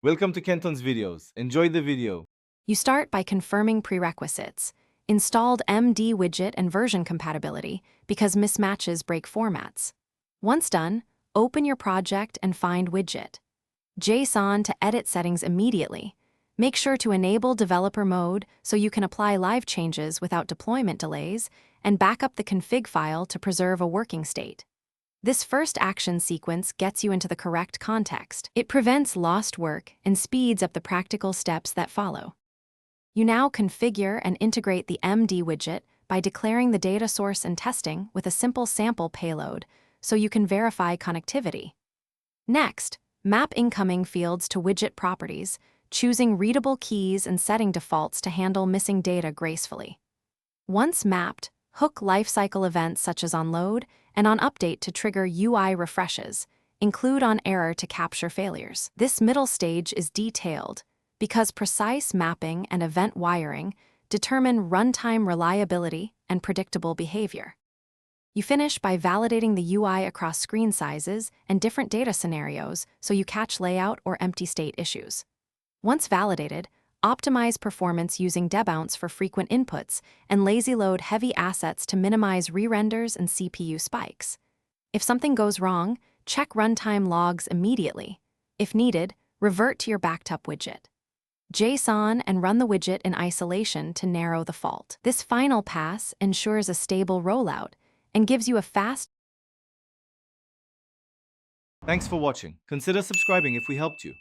Welcome to Kenton's videos. Enjoy the video. You start by confirming prerequisites, installed MD widget and version compatibility because mismatches break formats. Once done, open your project and find widget. JSON to edit settings immediately. Make sure to enable developer mode so you can apply live changes without deployment delays, and back up the config file to preserve a working state. This first action sequence gets you into the correct context. It prevents lost work and speeds up the practical steps that follow. You now configure and integrate the MD widget by declaring the data source and testing with a simple sample payload so you can verify connectivity. Next, map incoming fields to widget properties, choosing readable keys and setting defaults to handle missing data gracefully. Once mapped, hook lifecycle events such as on load and on update to trigger UI refreshes, include on error to capture failures. This middle stage is detailed because precise mapping and event wiring determine runtime reliability and predictable behavior. You finish by validating the UI across screen sizes and different data scenarios so you catch layout or empty state issues. Once validated, optimize performance using debounce for frequent inputs and lazy load heavy assets to minimize re-renders and CPU spikes. If something goes wrong, check runtime logs immediately. If needed, revert to your backed up widget. JSON and run the widget in isolation to narrow the fault. This final pass ensures a stable rollout and gives you a fast. Thanks for watching. Consider subscribing if we helped you.